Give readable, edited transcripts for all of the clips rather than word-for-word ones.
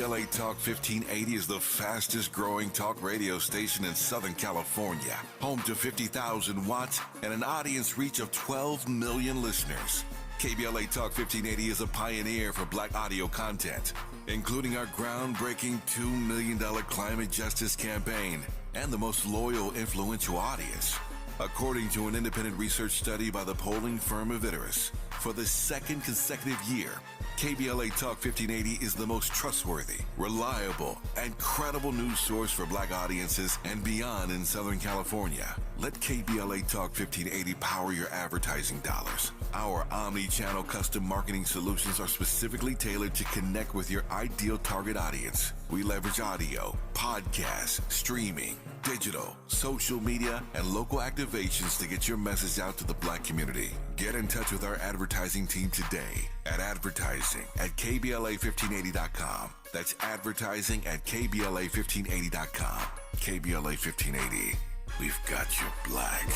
KBLA Talk 1580 is the fastest growing talk radio station in Southern California, home to 50,000 watts and an audience reach of 12 million listeners. KBLA Talk 1580 is a pioneer for black audio content, including our groundbreaking $2 million climate justice campaign and the most loyal, influential audience. According to an independent research study by the polling firm Aviterus, for the second consecutive year, KBLA Talk 1580 is the most trustworthy, reliable, and credible news source for black audiences and beyond in Southern California. Let KBLA Talk 1580 power your advertising dollars. Our omni-channel custom marketing solutions are specifically tailored to connect with your ideal target audience. We leverage audio, podcasts, streaming, digital, social media, and local activations to get your message out to the black community. Get in touch with our advertising team today at advertising@kbla1580.com. That's advertising@kbla1580.com. KBLA 1580. We've got you black.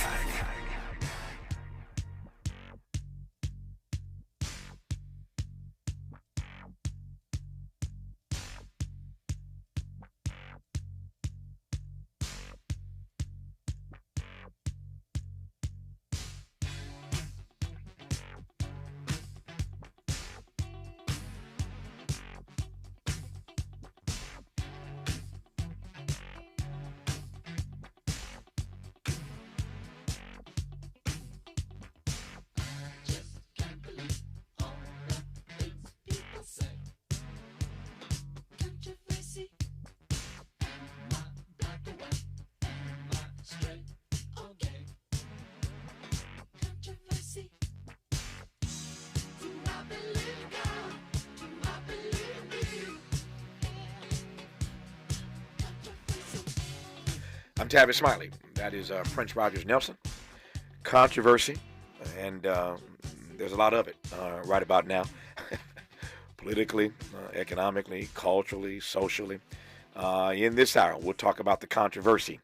I'm Tavis Smiley. That is Prince Rogers Nelson. Controversy, and there's a lot of it right about now. Politically, economically, culturally, socially. In this hour, we'll talk about the controversy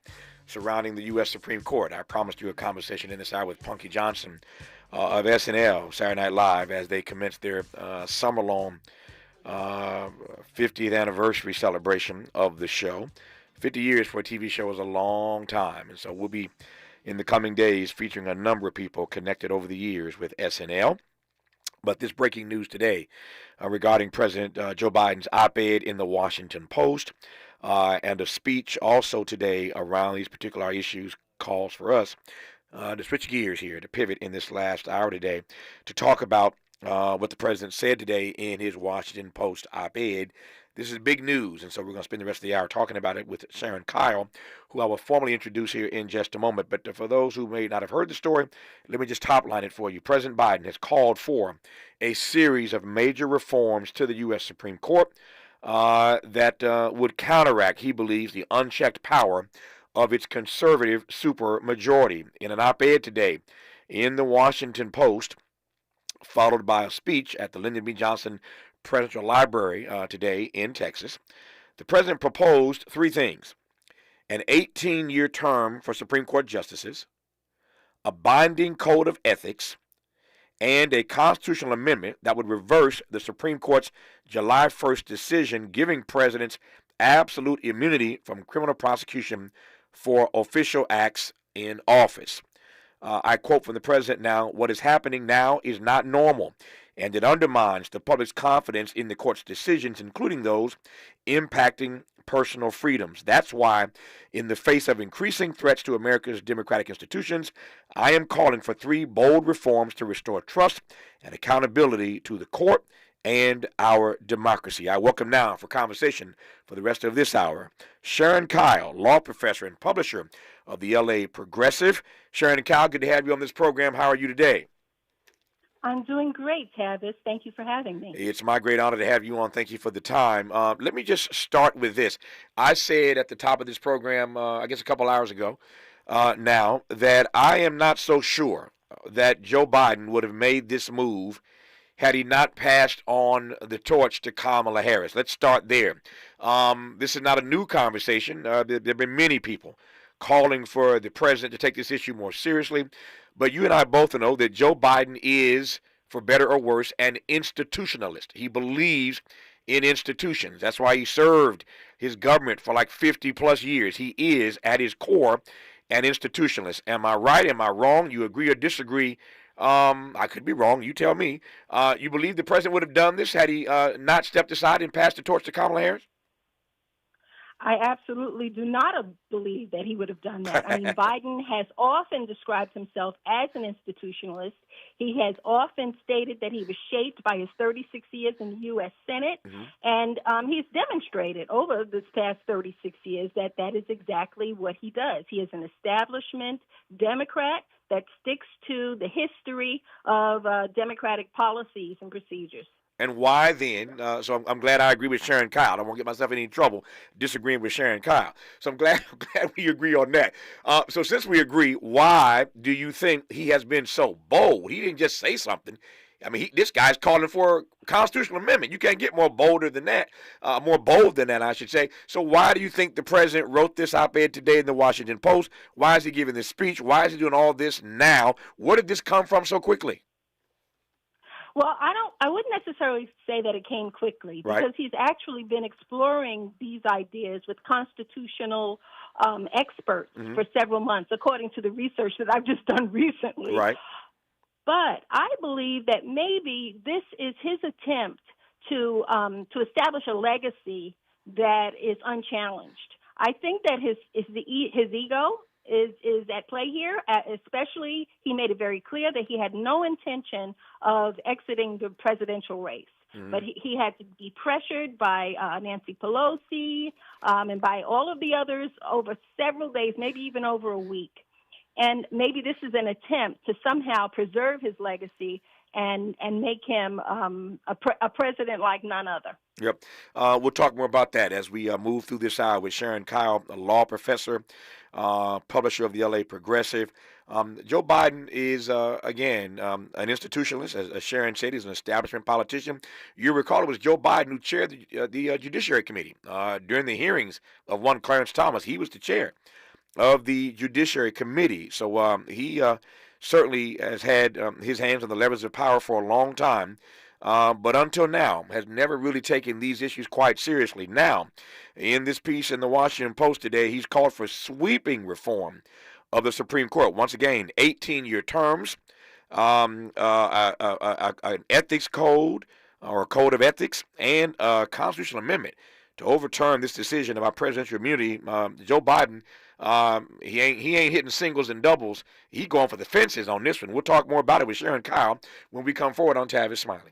surrounding the U.S. Supreme Court. I promised you a conversation in this hour with Punky Johnson of SNL, Saturday Night Live, as they commence their summer-long 50th anniversary celebration of the show. 50 years for a TV show is a long time, and so we'll be, in the coming days, featuring a number of people connected over the years with SNL. But this breaking news today regarding President Joe Biden's op-ed in the Washington Post and a speech also today around these particular issues calls for us to switch gears here, to pivot in this last hour today, to talk about what the president said today in his Washington Post op-ed. This is big news, and so we're going to spend the rest of the hour talking about it with Sharon Kyle, who I will formally introduce here in just a moment. But for those who may not have heard the story, let me just top-line it for you. President Biden has called for a series of major reforms to the U.S. Supreme Court that would counteract, he believes, the unchecked power of its conservative supermajority. In an op-ed today in the Washington Post, followed by a speech at the Lyndon B. Johnson Presidential Library today in Texas, the president proposed three things: an 18-year term for Supreme Court justices, a binding code of ethics, and a constitutional amendment that would reverse the Supreme Court's July 1st decision giving presidents absolute immunity from criminal prosecution for official acts in office. I quote from the president now: "What is happening now is not normal, and it undermines the public's confidence in the court's decisions, including those impacting personal freedoms. That's why, in the face of increasing threats to America's democratic institutions, I am calling for three bold reforms to restore trust and accountability to the court and our democracy." I welcome now for conversation for the rest of this hour Sharon Kyle, law professor and publisher of the LA Progressive. Sharon and Kyle, good to have you on this program. How are you today? I'm doing great, Tavis. Thank you for having me. It's my great honor to have you on. Thank you for the time. Let me just start with this. I said at the top of this program, I guess a couple hours ago now, that I am not so sure that Joe Biden would have made this move had he not passed on the torch to Kamala Harris. Let's start there. This is not a new conversation. There have been many people calling for the president to take this issue more seriously. But you and I both know that Joe Biden is, for better or worse, an institutionalist. He believes in institutions. That's why he served his government for like 50 plus years. He is, at his core, an institutionalist. Am I right? Am I wrong? You agree or disagree? I could be wrong. You tell me. You believe the president would have done this had he not stepped aside and passed the torch to Kamala Harris? I absolutely do not believe that he would have done that. I mean, Biden has often described himself as an institutionalist. He has often stated that he was shaped by his 36 years in the U.S. Senate, and he's demonstrated over this past 36 years that that is exactly what he does. He is an establishment Democrat that sticks to the history of Democratic policies and procedures. And why then? So I'm glad I agree with Sharon Kyle. I don't want to get myself in any trouble disagreeing with Sharon Kyle. So I'm glad we agree on that. So since we agree, why do you think he has been so bold? He didn't just say something. I mean, this guy's calling for a constitutional amendment. You can't get more bolder than that, more bold than that, I should say. So why do you think the president wrote this op-ed today in the Washington Post? Why is he giving this speech? Why is he doing all this now? Where did this come from so quickly? Well, I wouldn't necessarily say that it came quickly because he's actually been exploring these ideas with constitutional experts for several months, according to the research that I've just done recently. Right. But I believe that maybe this is his attempt to establish a legacy that is unchallenged. I think that his ego is at play here, especially he made it very clear that he had no intention of exiting the presidential race. But he had to be pressured by Nancy Pelosi and by all of the others over several days, maybe even over a week. And maybe this is an attempt to somehow preserve his legacy and make him a president like none other. Yep. We'll talk more about that as we move through this hour with Sharon Kyle, a law professor, publisher of the LA Progressive. Joe Biden is, again, an institutionalist. As Sharon said, he's an establishment politician. You recall it was Joe Biden who chaired the Judiciary Committee. During the hearings of one Clarence Thomas, he was the chair of the Judiciary Committee. So he certainly has had his hands on the levers of power for a long time. But until now, has never really taken these issues quite seriously. Now, in this piece in the Washington Post today, he's called for sweeping reform of the Supreme Court. Once again, 18-year terms, an ethics code or a code of ethics, and a constitutional amendment to overturn this decision about presidential immunity. Joe Biden, he ain't hitting singles and doubles. He going for the fences on this one. We'll talk more about it with Sharon Kyle when we come forward on Tavis Smiley.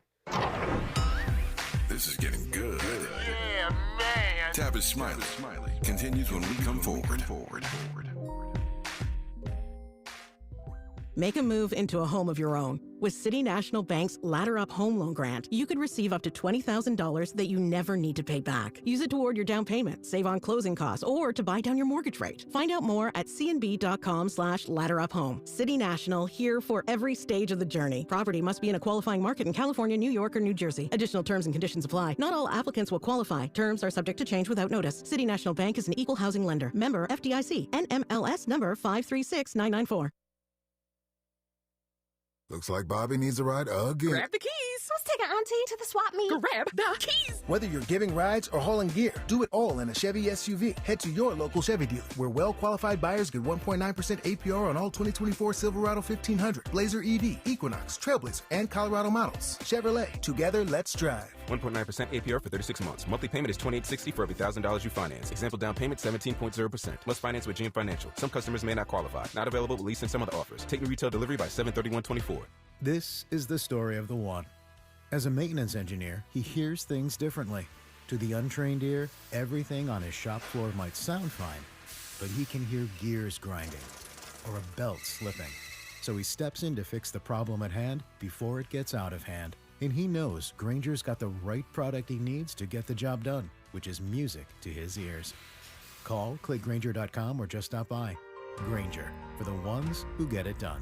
This is getting good. Yeah, man. Tavis Smiley continues when we come forward. Make a move into a home of your own. With City National Bank's Ladder Up Home Loan Grant, you could receive up to $20,000 that you never need to pay back. Use it toward your down payment, save on closing costs, or to buy down your mortgage rate. Find out more at cnb.com/ladderuphome. City National, here for every stage of the journey. Property must be in a qualifying market in California, New York, or New Jersey. Additional terms and conditions apply. Not all applicants will qualify. Terms are subject to change without notice. City National Bank is an equal housing lender. Member FDIC. NMLS number 536994. Looks like Bobby needs a ride again. Grab the keys. Let's take an auntie to the swap meet. Grab the keys. Whether you're giving rides or hauling gear, do it all in a Chevy SUV. Head to your local Chevy dealer, where well-qualified buyers get 1.9% APR on all 2024 Silverado 1500, Blazer EV, Equinox, Trailblazer, and Colorado models. Chevrolet, together, let's drive. 1.9% APR for 36 months. Monthly payment is $2,860 for every $1,000 you finance. Example down payment 17.0%. Must finance with GM Financial. Some customers may not qualify. Not available with lease and some other offers. Take new retail delivery by 7/31/24. This is the story of the one. As a maintenance engineer, he hears things differently. To the untrained ear, everything on his shop floor might sound fine, but he can hear gears grinding or a belt slipping. So he steps in to fix the problem at hand before it gets out of hand. And he knows Grainger's got the right product he needs to get the job done, which is music to his ears. Call, click Grainger.com, or just stop by. Grainger, for the ones who get it done.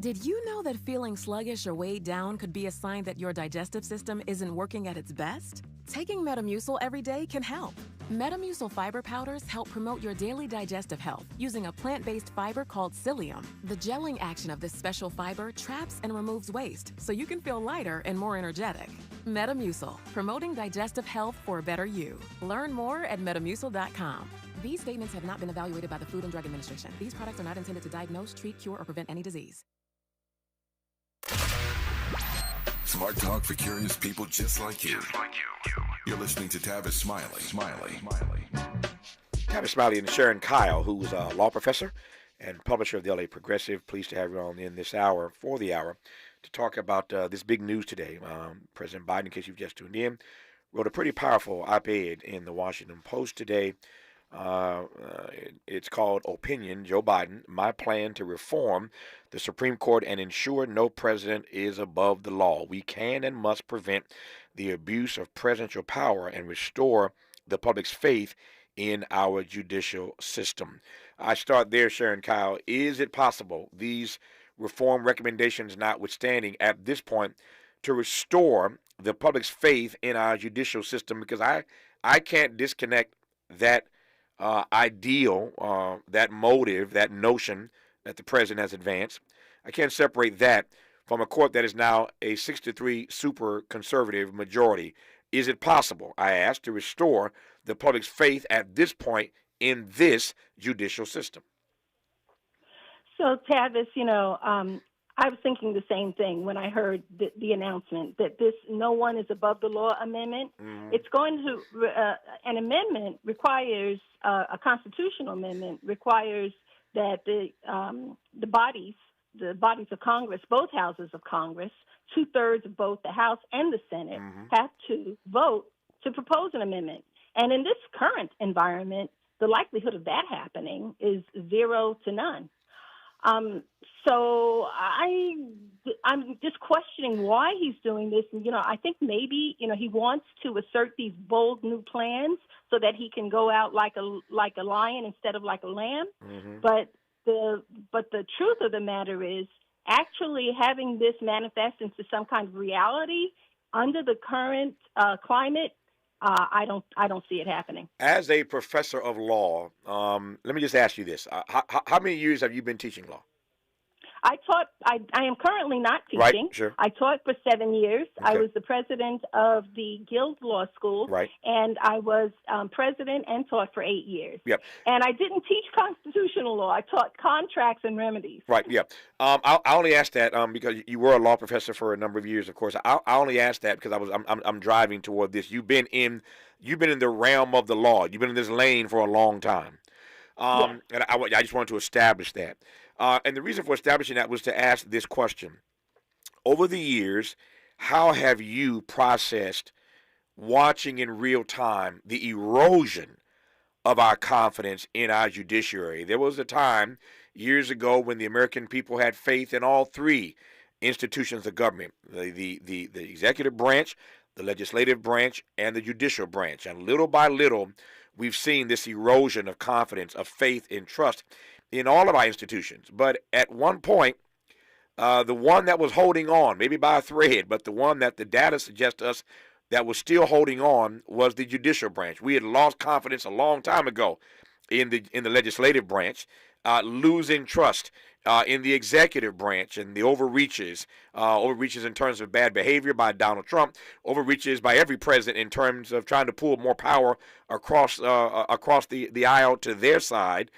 Did you know that feeling sluggish or weighed down could be a sign that your digestive system isn't working at its best? Taking Metamucil every day can help. Metamucil fiber powders help promote your daily digestive health using a plant-based fiber called psyllium. The gelling action of this special fiber traps and removes waste, so you can feel lighter and more energetic. Metamucil, promoting digestive health for a better you. Learn more at metamucil.com. These statements have not been evaluated by the Food and Drug Administration. These products are not intended to diagnose, treat, cure, or prevent any disease. Smart talk for curious people just like you. You're listening to Tavis Smiley. Tavis Smiley and Sharon Kyle, who's a law professor and publisher of the LA Progressive. Pleased to have you on in this hour, for the hour, to talk about this big news today. President Biden, in case you've just tuned in, wrote a pretty powerful op-ed in the Washington Post today. It's called Opinion, Joe Biden, My Plan to Reform the Supreme Court and Ensure No President is Above the Law. We can and must prevent the abuse of presidential power and restore the public's faith in our judicial system. I start there, Sharon Kyle. Is it possible, these reform recommendations notwithstanding, at this point, to restore the public's faith in our judicial system? Because I can't disconnect that ideal, that motive, that notion that the president has advanced. I can't separate that from a court that is now a 6-3 super conservative majority. Is it possible, I ask, to restore the public's faith at this point in this judicial system? So, Tavis, I was thinking the same thing when I heard the announcement that this "No One is Above the Law" amendment. Mm-hmm. It's going to an amendment requires a constitutional amendment requires that the bodies of Congress, both houses of Congress, 2/3 of both the House and the Senate, have to vote to propose an amendment. And in this current environment, the likelihood of that happening is 0 to none. So I'm just questioning why he's doing this. And, I think maybe, he wants to assert these bold new plans so that he can go out like a lion instead of like a lamb. Mm-hmm. But the truth of the matter is actually having this manifest into some kind of reality under the current climate. I don't see it happening. As a professor of law, let me just ask you this: how many years have you been teaching law? I am currently not teaching. Right, sure. I taught for 7 years. Okay. I was the president of the Guild Law School. Right. And I was president and taught for 8 years. Yep. And I didn't teach constitutional law. I taught contracts and remedies. Right, yeah. I only asked that because you were a law professor for a number of years, of course. I only asked that because I'm driving toward this. You've been in the realm of the law. You've been in this lane for a long time. Yes. And I just wanted to establish that. And the reason for establishing that was to ask this question. Over the years, how have you processed, watching in real time, the erosion of our confidence in our judiciary? There was a time years ago when the American people had faith in all three institutions of government, the executive branch, the legislative branch, and the judicial branch. And little by little, we've seen this erosion of confidence, of faith and trust in all of our institutions. But at one point, the one that was holding on, maybe by a thread, but the one that the data suggests to us that was still holding on was the judicial branch. We had lost confidence a long time ago in the legislative branch, losing trust in the executive branch and the overreaches in terms of bad behavior by Donald Trump, overreaches by every president in terms of trying to pull more power across the aisle to their side.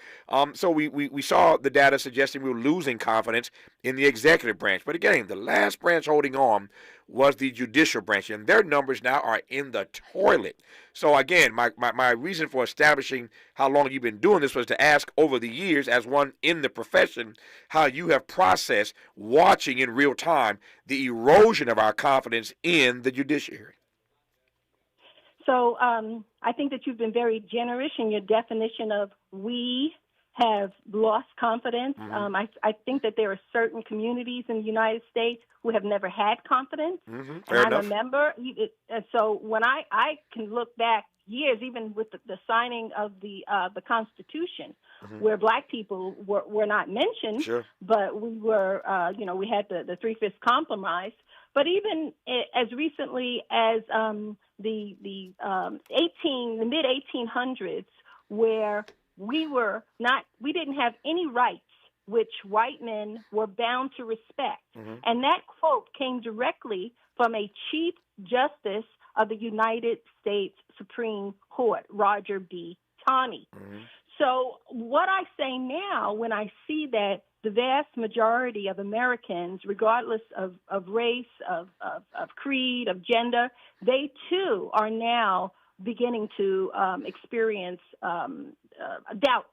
So we saw the data suggesting we were losing confidence in the executive branch. But again, the last branch holding on was the judicial branch, and their numbers now are in the toilet. So again, my reason for establishing how long you've been doing this was to ask over the years, as one in the profession, how you have processed, watching in real time, the erosion of our confidence in the judiciary. So I think that you've been very generous in your definition of we have lost confidence. Mm-hmm. I think that there are certain communities in the United States who have never had confidence. Mm-hmm. And I remember, so when I can look back years, even with the signing of the Constitution, mm-hmm. where Black people were not mentioned, sure. but we were, we had the 3/5 compromise. But even as recently as the mid 1800s, where we didn't have any rights which white men were bound to respect. Mm-hmm. And that quote came directly from a chief Justice of the United States Supreme Court, Roger B. Taney. Mm-hmm. So what I say now when I see that the vast majority of Americans, regardless of race, of creed, of gender, they too are now beginning to experience doubts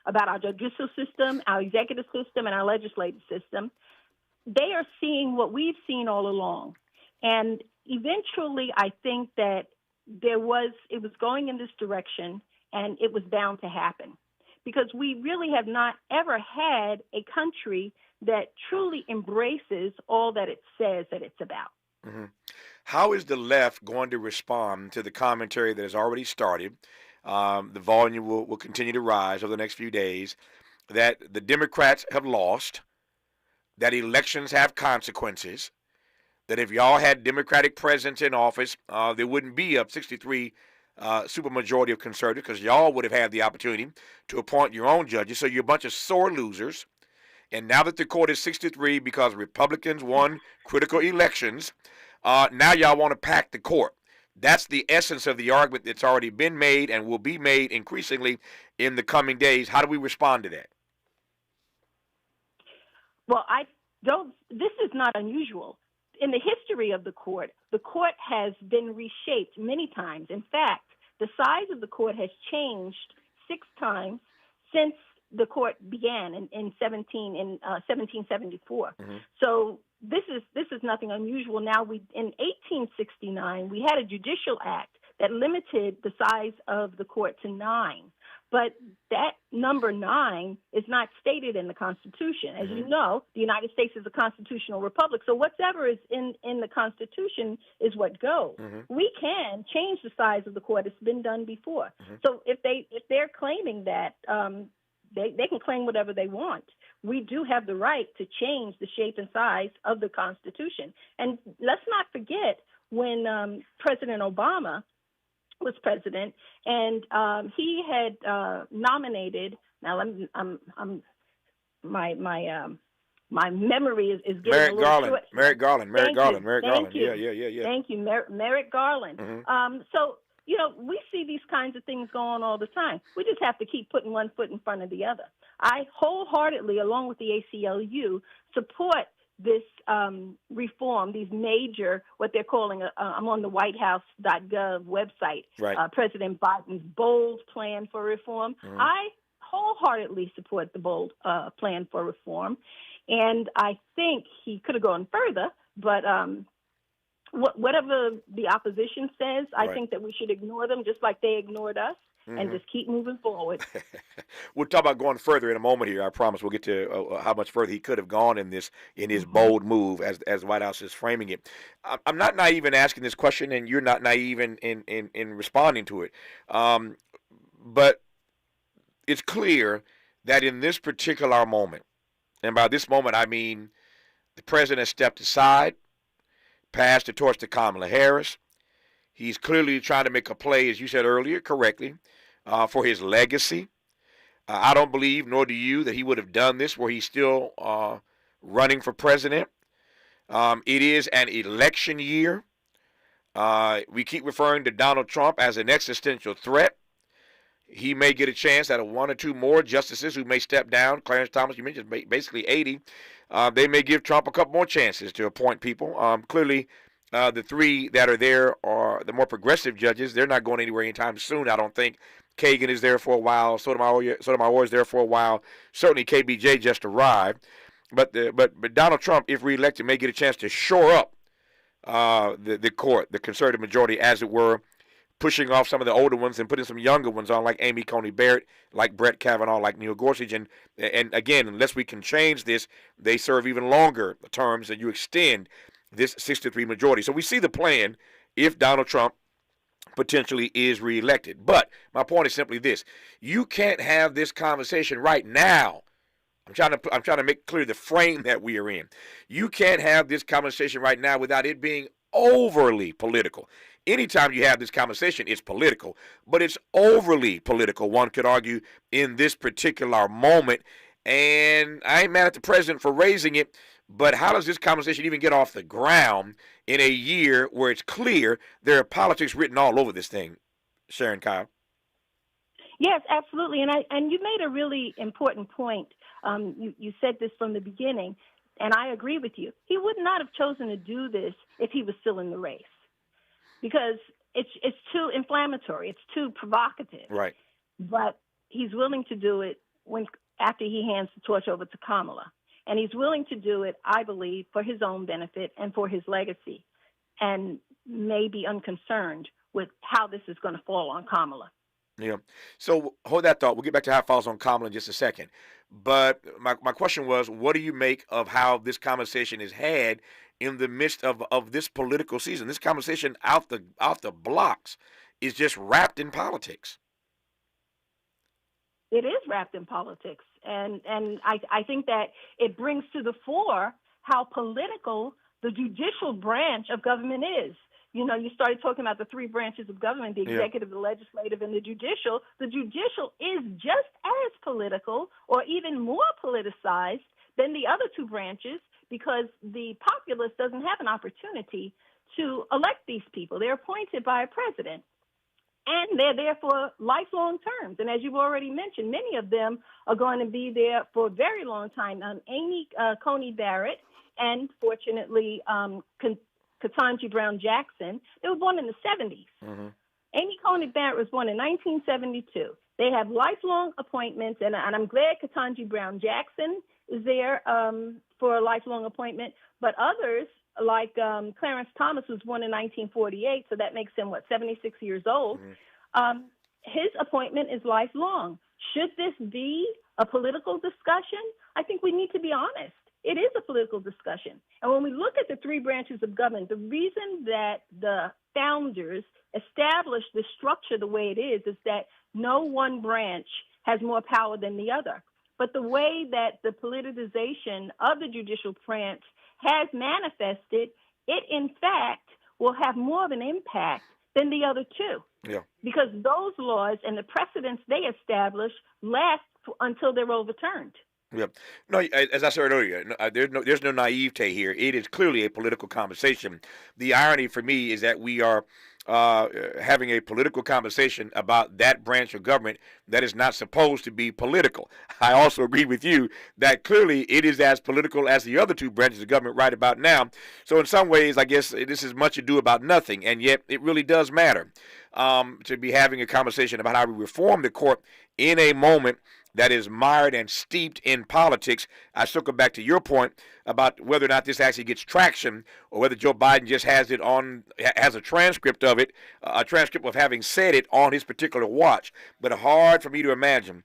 about our judicial system, our executive system, and our legislative system. They are seeing what we've seen all along. And eventually, I think that it was going in this direction, and it was bound to happen. Because we really have not ever had a country that truly embraces all that it says that it's about. Mm-hmm. How is the left going to respond to the commentary that has already started? The volume will continue to rise over the next few days, that the Democrats have lost, that elections have consequences, that if y'all had Democratic presidents in office, there wouldn't be a 63 supermajority of conservatives, because y'all would have had the opportunity to appoint your own judges. So you're a bunch of sore losers. And now that the court is 63 because Republicans won critical elections, now y'all want to pack the court. That's the essence of the argument that's already been made and will be made increasingly in the coming days. How do we respond to that? Well, this is not unusual. In the history of the court has been reshaped many times. In fact, the size of the court has changed 6 times since the court began in 1774. Mm-hmm. So this is nothing unusual. Now, in 1869 we had a judicial act that limited the size of the court to 9. But that number 9 is not stated in the Constitution. As you know, the United States is a constitutional republic. So whatever is in the Constitution is what goes. Mm-hmm. We can change the size of the court. It's been done before. Mm-hmm. So if they're claiming that, they can claim whatever they want. We do have the right to change the shape and size of the Constitution. And let's not forget when President Obama was president, and he had nominated. Now, my memory is getting Merrick a little short. Merrick Garland. Thank you. Yeah. Thank you, Merrick Garland. Mm-hmm. So we see these kinds of things going on all the time. We just have to keep putting one foot in front of the other. I wholeheartedly, along with the ACLU, support this reform, these major, what they're calling, I'm on the whitehouse.gov website, right. President Biden's bold plan for reform. Mm-hmm. I wholeheartedly support the bold plan for reform. And I think he could have gone further, but whatever the opposition says, I think that we should ignore them just like they ignored us. Mm-hmm. And just keep moving forward. We'll talk about going further in a moment here. I promise we'll get to how much further he could have gone in his bold move as the White House is framing it. I'm not naive in asking this question, and you're not naive in responding to it. But it's clear that in this particular moment, and by this moment I mean the president has stepped aside, passed the torch to Kamala Harris. He's clearly trying to make a play, as you said earlier, correctly, for his legacy. I don't believe, nor do you, that he would have done this where he's still running for president. It is an election year. We keep referring to Donald Trump as an existential threat. He may get a chance at 1 or 2 more justices who may step down. Clarence Thomas, you mentioned basically 80. They may give Trump a couple more chances to appoint people. Clearly, the 3 that are there are the more progressive judges. They're not going anywhere anytime soon, I don't think. Kagan is there for a while. Sotomayor is there for a while. Certainly KBJ just arrived. But Donald Trump, if reelected, may get a chance to shore up the court, the conservative majority, as it were, pushing off some of the older ones and putting some younger ones on, like Amy Coney Barrett, like Brett Kavanaugh, like Neil Gorsuch. And again, unless we can change this, they serve even longer terms, and you extend this 63 majority. So we see the plan if Donald Trump potentially is reelected. But my point is simply this: you can't have this conversation right now. I'm trying to make clear the frame that we are in. You can't have this conversation right now without it being overly political. Anytime you have this conversation, it's political, but it's overly political, one could argue, in this particular moment. And I ain't mad at the president for raising it, But how does this conversation even get off the ground in a year where it's clear there are politics written all over this thing, Sharon Kyle? Yes, absolutely. And you made a really important point. You said this from the beginning, and I agree with you. He would not have chosen to do this if he was still in the race, because it's too inflammatory. It's too provocative. Right. But he's willing to do it after he hands the torch over to Kamala. And he's willing to do it, I believe, for his own benefit and for his legacy, and may be unconcerned with how this is going to fall on Kamala. Yeah. So hold that thought. We'll get back to how it falls on Kamala in just a second. But my question was, what do you make of how this conversation is had in the midst of this political season? This conversation out the blocks is just wrapped in politics. It is wrapped in politics. And I think that it brings to the fore how political the judicial branch of government is. You know, you started talking about the three branches of government, the executive, the legislative, and the judicial. The judicial is just as political or even more politicized than the other two branches, because the populace doesn't have an opportunity to elect these people. They're appointed by a president, and they're there for lifelong terms. And as you've already mentioned, many of them are going to be there for a very long time. Amy Coney Barrett, and fortunately, Ketanji Brown Jackson, they were born in the 70s. Mm-hmm. Amy Coney Barrett was born in 1972. They have lifelong appointments, and I'm glad Ketanji Brown Jackson is there for a lifelong appointment. But others, like Clarence Thomas, was born in 1948, so that makes him, 76 years old. Mm-hmm. His appointment is lifelong. Should this be a political discussion? I think we need to be honest. It is a political discussion. And when we look at the three branches of government, the reason that the founders established the structure the way it is that no one branch has more power than the other. But the way that the politicization of the judicial branch has manifested, it in fact will have more of an impact than the other two. Yeah. Because those laws and the precedents they establish last until they're overturned. Yeah. No, as I said earlier, there's no naivete here. It is clearly a political conversation. The irony for me is that we are having a political conversation about that branch of government that is not supposed to be political. I also agree with you that clearly it is as political as the other two branches of government right about now. So in some ways, I guess this is much ado about nothing, and yet it really does matter to be having a conversation about how we reform the court in a moment that is mired and steeped in politics. I circle back to your point about whether or not this actually gets traction, or whether Joe Biden just has a transcript of it, a transcript of having said it on his particular watch. But hard for me to imagine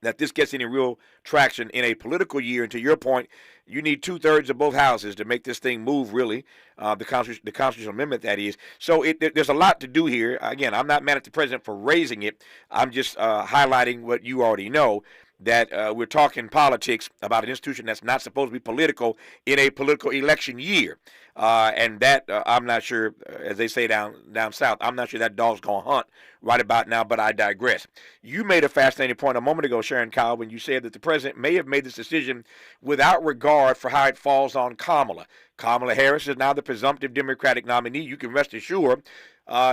that this gets any real traction in a political year. And to your point, you need 2/3 of both houses to make this thing move, really, the constitutional amendment, that is. So there's a lot to do here. Again, I'm not mad at the president for raising it. I'm just highlighting what you already know, that we're talking politics about an institution that's not supposed to be political in a political election year. And that I'm not sure, as they say down south, I'm not sure that dog's going to hunt right about now, but I digress. You made a fascinating point a moment ago, Sharon Kyle, when you said that the president may have made this decision without regard for how it falls on Kamala. Kamala Harris is now the presumptive Democratic nominee. You can rest assured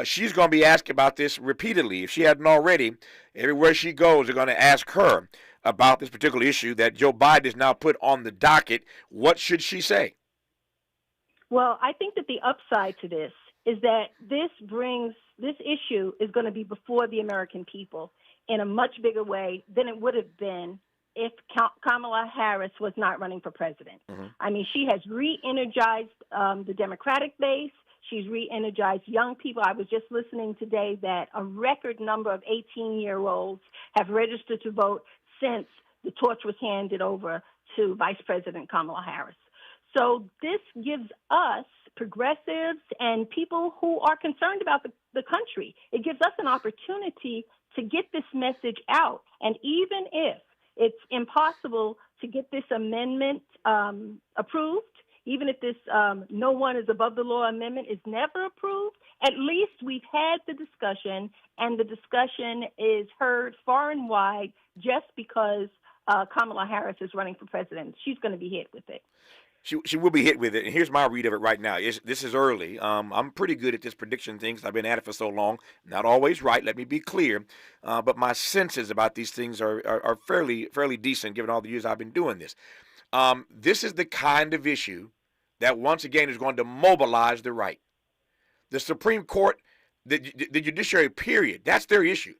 she's going to be asked about this repeatedly. If she hadn't already, everywhere she goes, they're going to ask her about this particular issue that Joe Biden has now put on the docket. What should she say? Well, I think that the upside to this is that this issue is going to be before the American people in a much bigger way than it would have been if Kamala Harris was not running for president. Mm-hmm. I mean, she has re-energized the Democratic base. She's re-energized young people. I was just listening today that a record number of 18-year-olds have registered to vote since the torch was handed over to Vice President Kamala Harris. So this gives us, progressives and people who are concerned about the country, it gives us an opportunity to get this message out. And even if it's impossible to get this amendment approved, even if this no one is above the law amendment is never approved, at least we've had the discussion, and the discussion is heard far and wide just because Kamala Harris is running for president. She's going to be hit with it. she will be hit with it. And here's my read of it right now. This is early. I'm pretty good at this prediction thing 'cause I've been at it for so long. Not always right, let me be clear. But my senses about these things are fairly decent given all the years I've been doing this. This is the kind of issue that once again is going to mobilize the right. The Supreme Court, the judiciary period, that's their issue.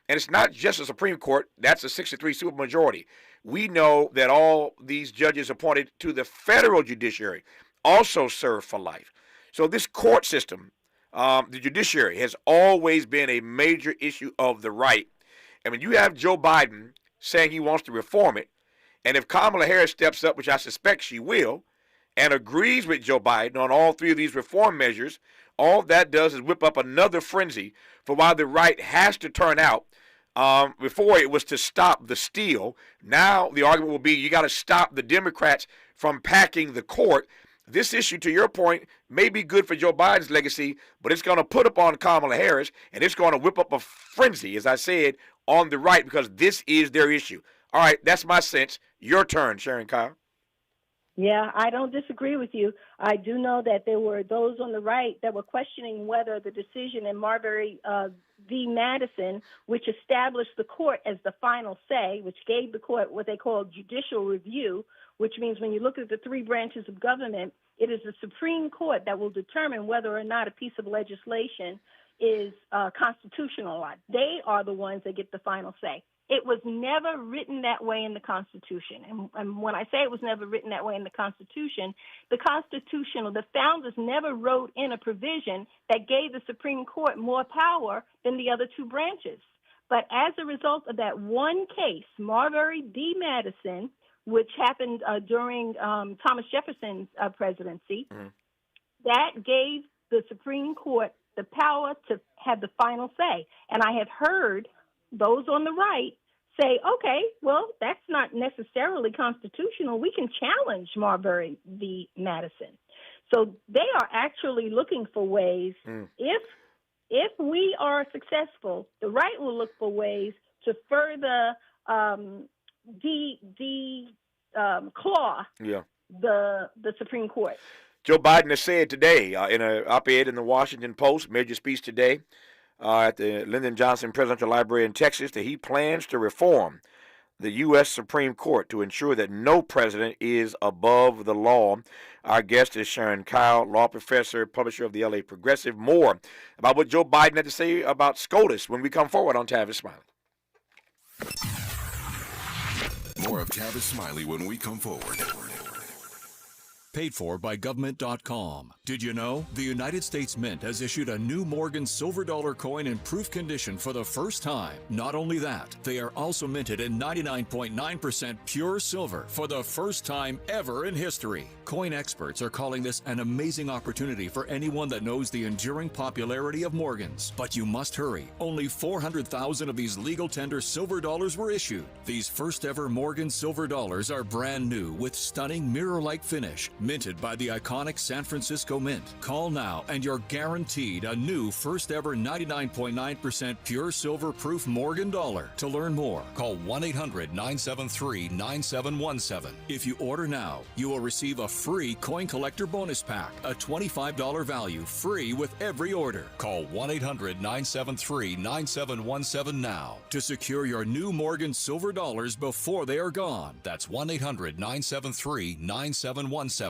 And it's not just the Supreme Court, that's a 63 supermajority. We know that all these judges appointed to the federal judiciary also serve for life. So this court system, the judiciary, has always been a major issue of the right. And when you have Joe Biden saying he wants to reform it, and if Kamala Harris steps up, which I suspect she will, and agrees with Joe Biden on all three of these reform measures, all that does is whip up another frenzy for why the right has to turn out. Before it was to stop the steal. Now the argument will be you got to stop the Democrats from packing the court. This issue, to your point, may be good for Joe Biden's legacy, but it's going to put upon Kamala Harris, and it's going to whip up a frenzy, as I said, on the right because this is their issue. All right, that's my sense. Your turn, Sharon Kyle. Yeah, I don't disagree with you. I do know that there were those on the right that were questioning whether the decision in Marbury v. Madison, which established the court as the final say, which gave the court what they call judicial review, which means when you look at the three branches of government, it is the Supreme Court that will determine whether or not a piece of legislation is constitutional or not. They are the ones that get the final say. It was never written that way in the Constitution. And when I say it was never written that way in the Constitution, the founders never wrote in a provision that gave the Supreme Court more power than the other two branches. But as a result of that one case, Marbury v. Madison, which happened during Thomas Jefferson's presidency, that gave the Supreme Court the power to have the final say. And I have heard those on the right say, okay, well, that's not necessarily constitutional. We can challenge Marbury v. Madison. So they are actually looking for ways, if we are successful, the right will look for ways to further claw the Supreme Court. Joe Biden has said today in an op-ed in the Washington Post, major speech today, at the Lyndon Johnson Presidential Library in Texas, that he plans to reform the U.S. Supreme Court to ensure that no president is above the law. Our guest is Sharon Kyle, law professor, publisher of the L.A. Progressive. More about what Joe Biden had to say about SCOTUS when we come forward on Tavis Smiley. More of Tavis Smiley when we come forward. Paid for by government.com. Did you know the United States Mint has issued a new Morgan silver dollar coin in proof condition for the first time? Not only that, they are also minted in 99.9% pure silver for the first time ever in history. Coin experts are calling this an amazing opportunity for anyone that knows the enduring popularity of Morgans. But you must hurry. Only 400,000 of these legal tender silver dollars were issued. These first ever Morgan silver dollars are brand new with stunning mirror-like finish, minted by the iconic San Francisco Mint. Call now and you're guaranteed a new first ever 99.9% pure silver proof Morgan dollar. To learn more, call 1-800-973-9717. If you order now, you will receive a free coin collector bonus pack, a $25 value, free with every order. Call 1-800-973-9717 now to secure your new Morgan silver dollars before they are gone. That's 1-800-973-9717.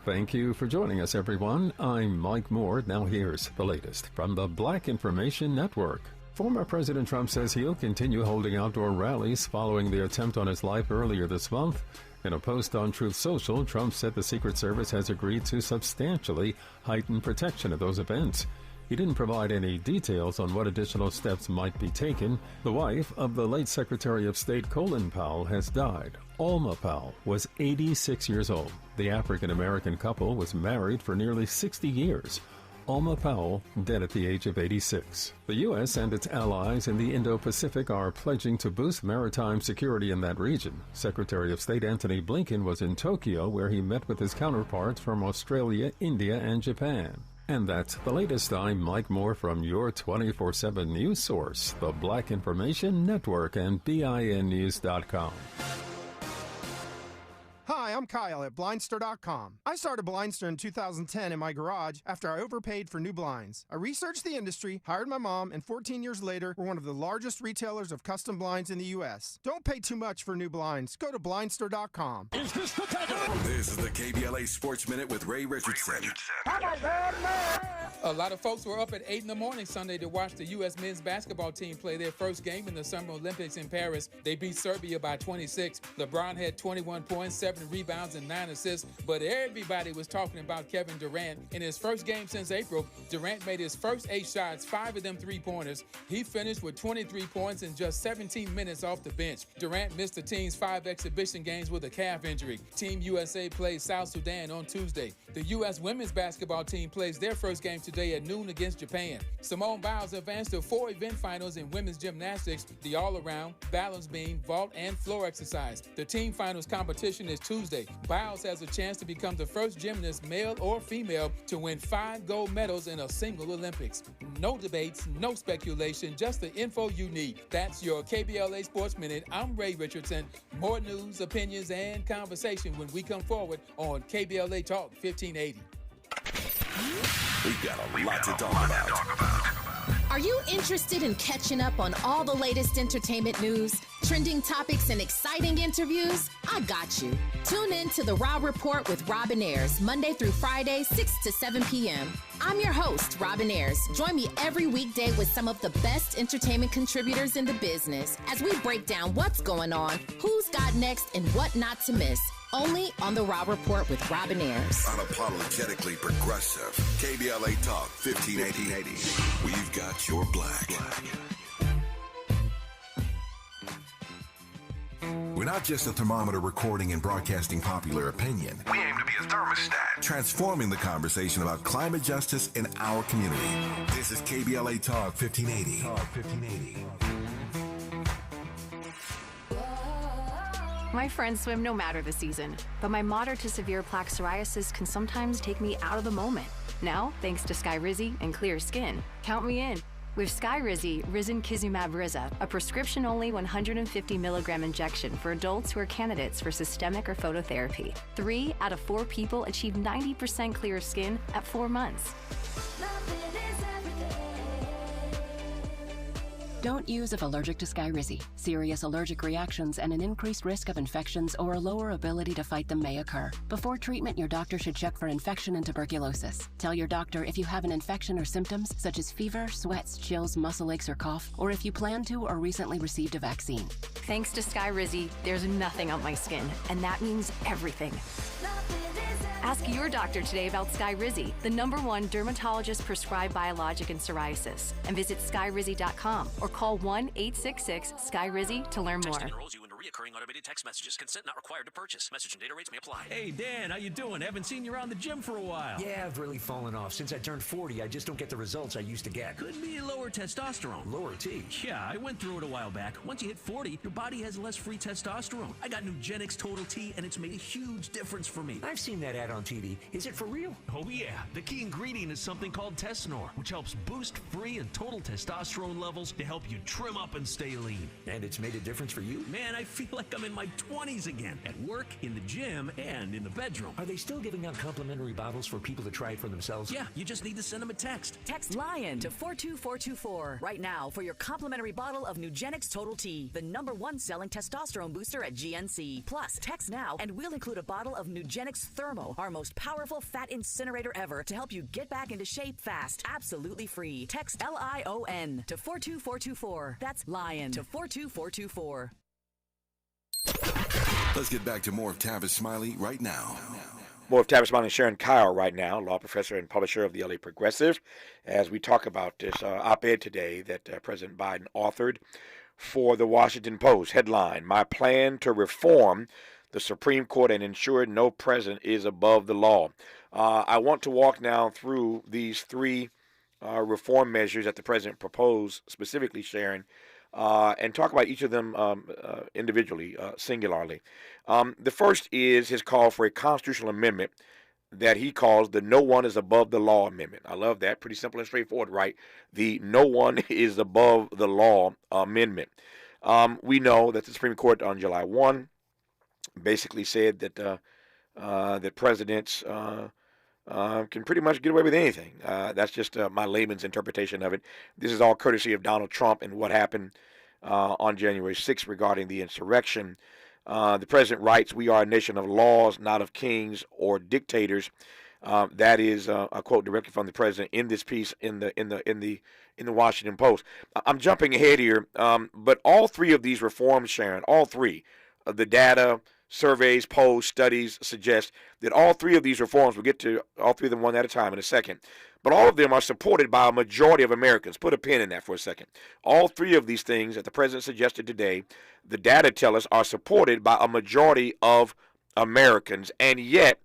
Thank you for joining us, everyone. I'm Mike Moore. Now here's the latest from the Black Information Network. Former President Trump says he'll continue holding outdoor rallies following the attempt on his life earlier this month. In a post on Truth Social, Trump said the Secret Service has agreed to substantially heighten protection of those events. He didn't provide any details on what additional steps might be taken. The wife of the late Secretary of State Colin Powell has died. Alma Powell was 86 years old. The African-American couple was married for nearly 60 years. Alma Powell dead at the age of 86. The U.S. and its allies in the Indo-Pacific are pledging to boost maritime security in that region. Secretary of State Antony Blinken was in Tokyo, where he met with his counterparts from Australia, India, and Japan. And that's the latest. I'm Mike Moore from your 24/7 news source, the Black Information Network, and BINnews.com. I'm Kyle at Blindster.com. I started Blindster in 2010 in my garage after I overpaid for new blinds. I researched the industry, hired my mom, and 14 years later, we're one of the largest retailers of custom blinds in the U.S. Don't pay too much for new blinds. Go to Blindster.com. Is this the This is the KBLA Sports Minute with Ray Richardson. A lot of folks were up at 8 in the morning Sunday to watch the U.S. men's basketball team play their first game in the Summer Olympics in Paris. They beat Serbia by 26. LeBron had 21 points, 7 rebounds, and 9 assists. But everybody was talking about Kevin Durant. In his first game since April, Durant made his first 8 shots, 5 of them three-pointers. He finished with 23 points in just 17 minutes off the bench. Durant missed the team's 5 exhibition games with a calf injury. Team USA plays South Sudan on Tuesday. The U.S. women's basketball team plays their first game today at noon against Japan. Simone Biles advanced to 4 event finals in women's gymnastics, the all-around, balance beam, vault, and floor exercise. The team finals competition is Tuesday. Biles has a chance to become the first gymnast, male or female, to win 5 gold medals in a single Olympics. No debates, no speculation, just the info you need. That's your KBLA Sports Minute. I'm Ray Richardson. More news, opinions, and conversation when we come forward on KBLA Talk 1580. We've got a lot to talk about. Are you interested in catching up on all the latest entertainment news, trending topics, and exciting interviews? I got you. Tune in to The Raw Report with Robin Ayers, Monday through Friday, 6 to 7 p.m. I'm your host, Robin Ayers. Join me every weekday with some of the best entertainment contributors in the business as we break down what's going on, who's got next, and what not to miss. Only on The Raw Report with Robin Ayers. Unapologetically progressive. KBLA Talk 1580. We've got your black. We're not just a thermometer recording and broadcasting popular opinion. We aim to be a thermostat, transforming the conversation about climate justice in our community. This is KBLA Talk 1580. Talk 1580. My friends swim no matter the season, but my moderate to severe plaque psoriasis can sometimes take me out of the moment. Now, thanks to Skyrizi and clear skin, count me in. With Skyrizi, Risankizumab Riza, a prescription-only 150 milligram injection for adults who are candidates for systemic or phototherapy. 3 out of 4 people achieve 90% clear skin at 4 months. Don't use if allergic to Skyrizi. Serious allergic reactions and an increased risk of infections or a lower ability to fight them may occur. Before treatment, your doctor should check for infection and tuberculosis. Tell your doctor if you have an infection or symptoms such as fever, sweats, chills, muscle aches, or cough, or if you plan to or recently received a vaccine. Thanks to Skyrizi, there's nothing on my skin, and that means everything. Ask your doctor today about Skyrizi, the #1 dermatologist-prescribed biologic in psoriasis, and visit skyrizi.com or call 1-866-SKYRIZI to learn more. Enrolls you in recurring automated text messages. Consent not required to purchase. Message and data rates may apply. Hey, Dan, how you doing? Haven't seen you around the gym for a while. Yeah, I've really fallen off. Since I turned 40, I just don't get the results I used to get. Could be lower testosterone. Lower T? Yeah, I went through it a while back. Once you hit 40, your body has less free testosterone. I got Nugenix Total T, and it's made a huge difference for me. I've seen that ad on TV. Is it for real? Oh, yeah. The key ingredient is something called Tesnor, which helps boost free and total testosterone levels to help you trim up and stay lean. And it's made a difference for you? Man, I feel like I'm in my 20s again. At work, in the gym, and in the bedroom. Are they still giving out complimentary bottles for people to try it for themselves? Yeah, you just need to send them a text. Text LION to 42424 right now for your complimentary bottle of Nugenix Total T, the #1 selling testosterone booster at GNC. Plus, text now and we'll include a bottle of Nugenix Thermo, our most powerful fat incinerator ever, to help you get back into shape fast, absolutely free. Text LION to 42424. That's LION to 42424. Let's get back to more of Tavis Smiley right now. More of Tavis Smiley and Sharon Kyle right now, law professor and publisher of the LA Progressive, as we talk about this op-ed today that President Biden authored for the Washington Post. Headline, "My plan to reform the Supreme Court and ensure no president is above the law." I want to walk now through these 3 reform measures that the president proposed, specifically, Sharon, and talk about each of them individually, singularly. The first is his call for a constitutional amendment that he calls the "No one is above the law" amendment. I love that. Pretty simple and straightforward, right? The "No one is above the law" amendment. We know that the Supreme Court on July 1 basically said that that presidents can pretty much get away with anything. That's just my layman's interpretation of it. This is all courtesy of Donald Trump and what happened on January 6th regarding the insurrection. The president writes, "We are a nation of laws, not of kings or dictators." That is a quote directly from the president in this piece in the Washington Post. I'm jumping ahead here, but all three of these reforms, Sharon, all three of the data, surveys, polls, studies suggest that all three of these reforms, we'll get to all three of them one at a time in a second, but all of them are supported by a majority of Americans. Put a pin in that for a second. All three of these things that the president suggested today, the data tell us are supported by a majority of Americans, and yet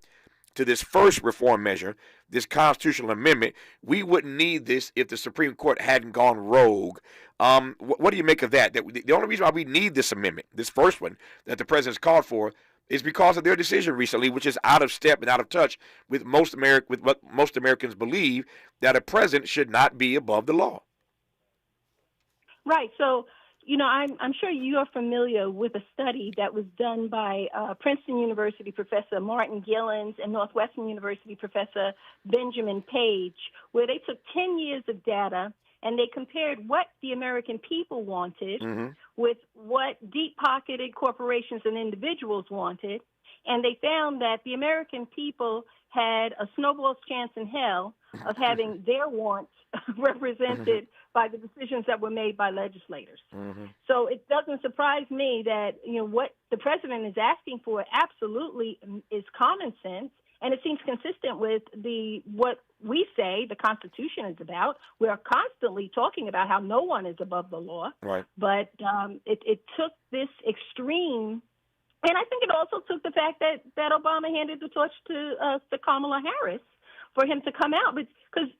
to this first reform measure, this constitutional amendment, we wouldn't need this if the Supreme Court hadn't gone rogue. What do you make of that? The only reason why we need this amendment, this first one that the president's called for, is because of their decision recently, which is out of step and out of touch with with what most Americans believe, that a president should not be above the law. Right. So, I'm sure you are familiar with a study that was done by Princeton University Professor Martin Gillens and Northwestern University Professor Benjamin Page, where they took 10 years of data and they compared what the American people wanted with what deep-pocketed corporations and individuals wanted, and they found that the American people had a snowball's chance in hell of having their wants represented by the decisions that were made by legislators. So it doesn't surprise me that what the president is asking for absolutely is common sense, and it seems consistent with what we say the Constitution is about. We are constantly talking about how no one is above the law, right? But it took this extreme. And I think it also took the fact that Obama handed the torch to Kamala Harris for him to come out. Because,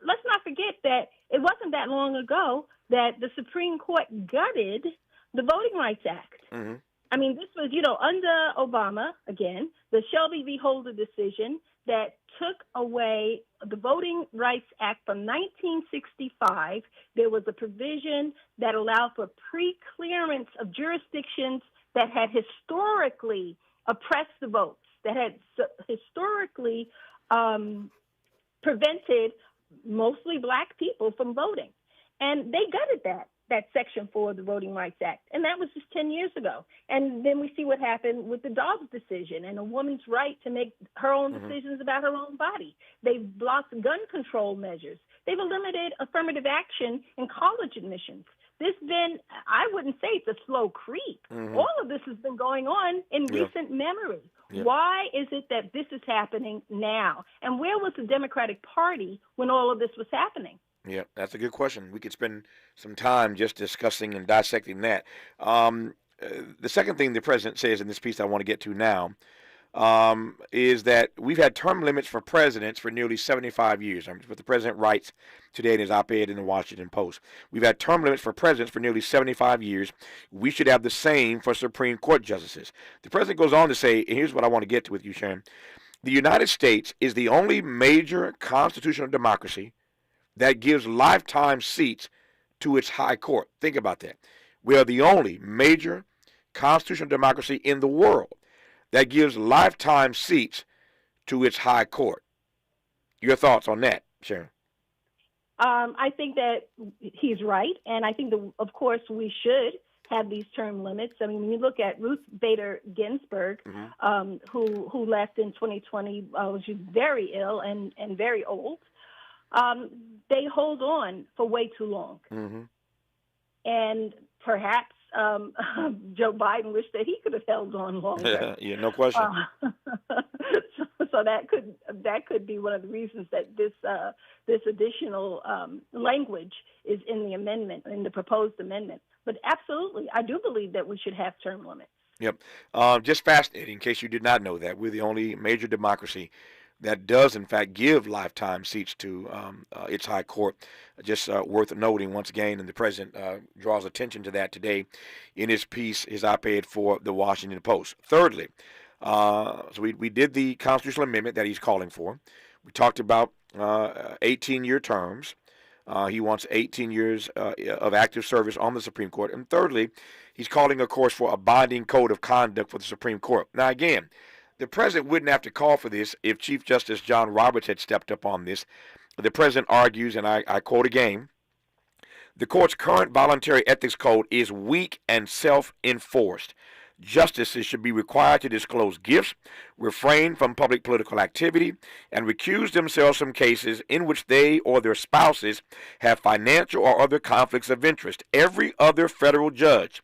let's not forget that it wasn't that long ago that the Supreme Court gutted the Voting Rights Act. This was, under Obama, again, the Shelby v. Holder decision that took away the Voting Rights Act from 1965. There was a provision that allowed for pre-clearance of jurisdictions that had historically oppressed the votes, that had historically prevented mostly black people from voting. And they gutted that section for the Voting Rights Act. And that was just 10 years ago. And then we see what happened with the Dobbs decision and a woman's right to make her own decisions about her own body. They've blocked gun control measures. They've eliminated affirmative action in college admissions. I wouldn't say it's a slow creep. All of this has been going on in recent memory. Why is it that this is happening now? And where was the Democratic Party when all of this was happening? Yeah, that's a good question. We could spend some time just discussing and dissecting that. The second thing the president says in this piece I want to get to now is that we've had term limits for presidents for nearly 75 years. What the president writes today in his op-ed in the Washington Post. We've had term limits for presidents for nearly 75 years. We should have the same for Supreme Court justices. The president goes on to say, and here's what I want to get to with you, Sharon. The United States is the only major constitutional democracy that gives lifetime seats to its high court. Think about that. We are the only major constitutional democracy in the world that gives lifetime seats to its high court. Your thoughts on that, Sharon? I think that he's right, and I think that, of course, we should have these term limits. When you look at Ruth Bader Ginsburg, who left in 2020, she was very ill and very old. They hold on for way too long. And perhaps Joe Biden wished that he could have held on longer. Yeah, no question. So that could be one of the reasons that this additional language is in the amendment, in the proposed amendment. But absolutely, I do believe that we should have term limits. Yep. Just fascinating, in case you did not know that, we're the only major democracy that does, in fact, give lifetime seats to its high court. Just worth noting once again, and the president draws attention to that today in his piece, his op-ed for the Washington Post. Thirdly, so we did the constitutional amendment that he's calling for. We talked about 18-year terms. He wants 18 years of active service on the Supreme Court. And thirdly, he's calling, of course, for a binding code of conduct for the Supreme Court. Now, again, the president wouldn't have to call for this if Chief Justice John Roberts had stepped up on this. The president argues, and I quote again, the court's current voluntary ethics code is weak and self-enforced. Justices should be required to disclose gifts, refrain from public political activity, and recuse themselves from cases in which they or their spouses have financial or other conflicts of interest. Every other federal judge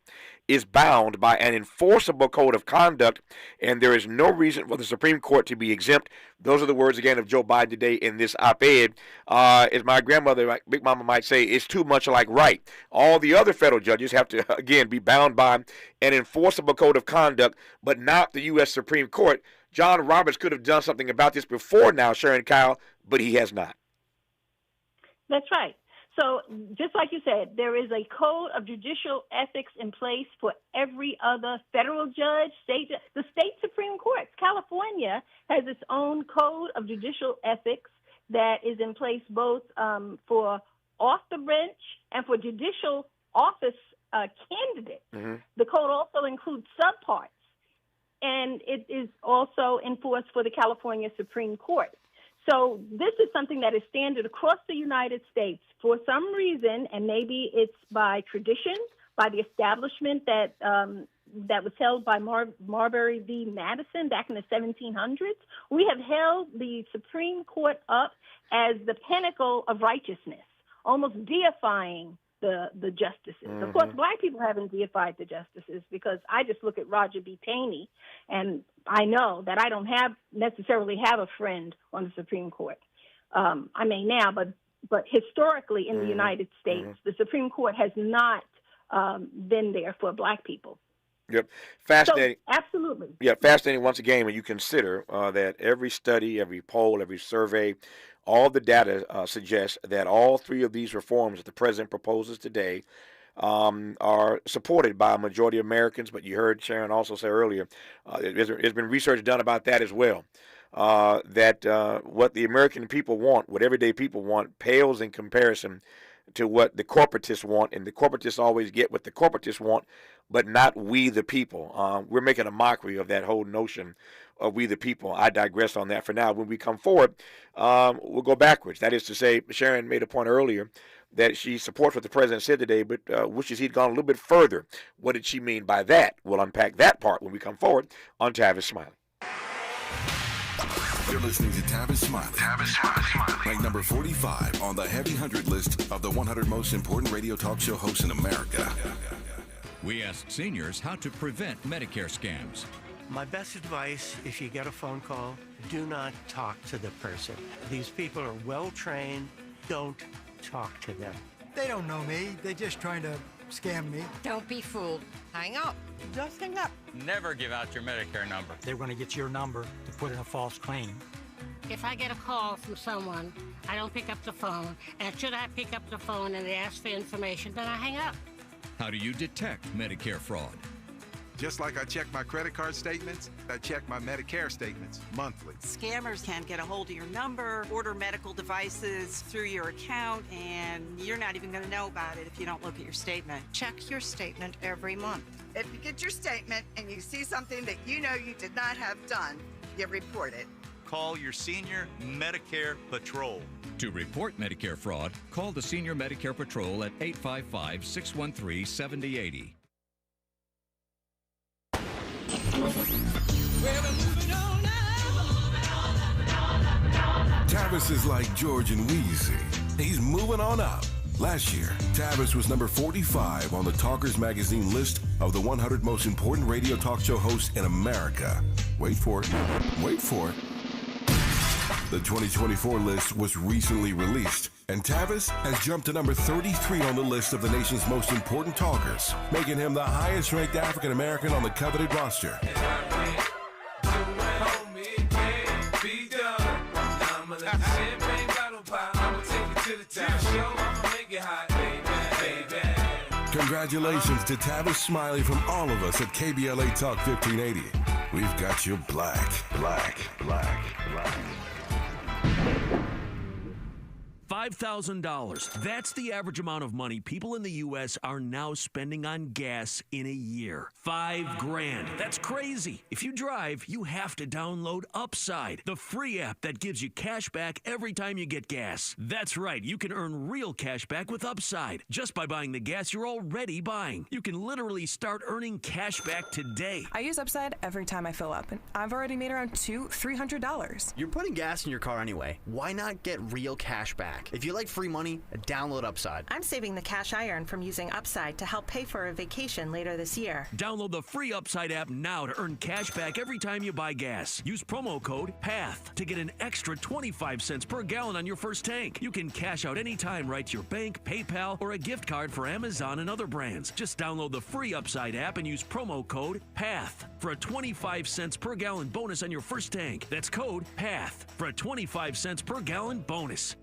is bound by an enforceable code of conduct, and there is no reason for the Supreme Court to be exempt. Those are the words, again, of Joe Biden today in this op-ed. As my grandmother, my Big Mama, might say, it's too much like right. All the other federal judges have to, again, be bound by an enforceable code of conduct, but not the U.S. Supreme Court. John Roberts could have done something about this before now, Sharon Kyle, but he has not. That's right. So just like you said, there is a code of judicial ethics in place for every other federal judge, the state Supreme Courts. California has its own code of judicial ethics that is in place both for off the bench and for judicial office candidates. Mm-hmm. The code also includes subparts, and it is also enforced for the California Supreme Court. So this is something that is standard across the United States. For some reason, and maybe it's by tradition, by the establishment that was held by Marbury v. Madison back in the 1700s, we have held the Supreme Court up as the pinnacle of righteousness, almost deifying the justices. Mm-hmm. Of course, black people haven't deified the justices, because I just look at Roger B. Taney, and I know that I don't necessarily have a friend on the Supreme Court. I may now, but historically in the United States, the Supreme Court has not been there for black people. Yep. Fascinating. So, absolutely. Yeah, fascinating once again when you consider that every study, every poll, every survey, all the data suggests that all three of these reforms that the president proposes today are supported by a majority of Americans. But you heard Sharon also say earlier, there's been research done about that as well, that what the American people want, what everyday people want, pales in comparison to what the corporatists want, and the corporatists always get what the corporatists want, but not we the people. We're making a mockery of that whole notion of we the people. I digress on that for now. When we come forward, we'll go backwards. That is to say, Sharon made a point earlier that she supports what the president said today, but wishes he'd gone a little bit further. What did she mean by that? We'll unpack that part when we come forward on Tavis Smiley. You're listening to Tavis Smiley. Tavis Smiley. Ranked number 45 on the Heavy 100 list of the 100 most important radio talk show hosts in America. We asked seniors how to prevent Medicare scams. My best advice, if you get a phone call, do not talk to the person. These people are well trained. Don't talk to them. They don't know me. They're just trying to scam me. Don't be fooled. Hang up. Just hang up. Never give out your Medicare number. They're going to get your number to put in a false claim. If I get a call from someone, I don't pick up the phone. And should I pick up the phone and they ask for information, then I hang up. How do you detect Medicare fraud? Just like I check my credit card statements, I check my Medicare statements monthly. Scammers can get a hold of your number, order medical devices through your account, and you're not even going to know about it if you don't look at your statement. Check your statement every month. If you get your statement and you see something that you know you did not have done, you report it. Call your senior Medicare Patrol. To report Medicare fraud, call the Senior Medicare Patrol at 855-613-7080. Tavis is like George and Wheezy. He's moving on up. Last year, Tavis was number 45 on the Talkers Magazine list of the 100 most important radio talk show hosts in America. Wait for it. Wait for it. The 2024 list was recently released, and Tavis has jumped to number 33 on the list of the nation's most important talkers, making him the highest-ranked African-American on the coveted roster. Congratulations to Tavis Smiley from all of us at KBLA Talk 1580. We've got you black. $5,000. That's the average amount of money people in the U.S. are now spending on gas in a year. $5,000. That's crazy. If you drive, you have to download Upside, the free app that gives you cash back every time you get gas. That's right. You can earn real cash back with Upside just by buying the gas you're already buying. You can literally start earning cash back today. I use Upside every time I fill up, and I've already made around $300. You're putting gas in your car anyway. Why not get real cash back? If you like free money, download Upside. I'm saving the cash I earn from using Upside to help pay for a vacation later this year. Download the free Upside app now to earn cash back every time you buy gas. Use promo code PATH to get an extra 25 cents per gallon on your first tank. You can cash out anytime right to your bank, PayPal, or a gift card for Amazon and other brands. Just download the free Upside app and use promo code PATH for a 25 cents per gallon bonus on your first tank. That's code PATH for a 25 cents per gallon bonus.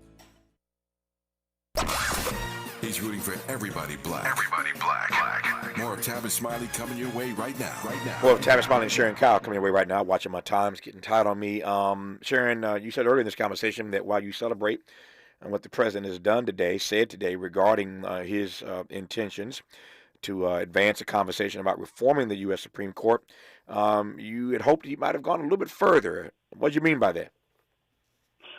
He's rooting for everybody black. Everybody black. More of Tavis Smiley coming your way right now. Well, Tavis Smiley and Sharon Kyle coming your way right now. Watching my time's getting tight on me. Sharon, you said earlier in this conversation that while you celebrate what the president has done today, said today regarding his intentions to advance a conversation about reforming the U.S. Supreme Court, you had hoped he might have gone a little bit further. What do you mean by that?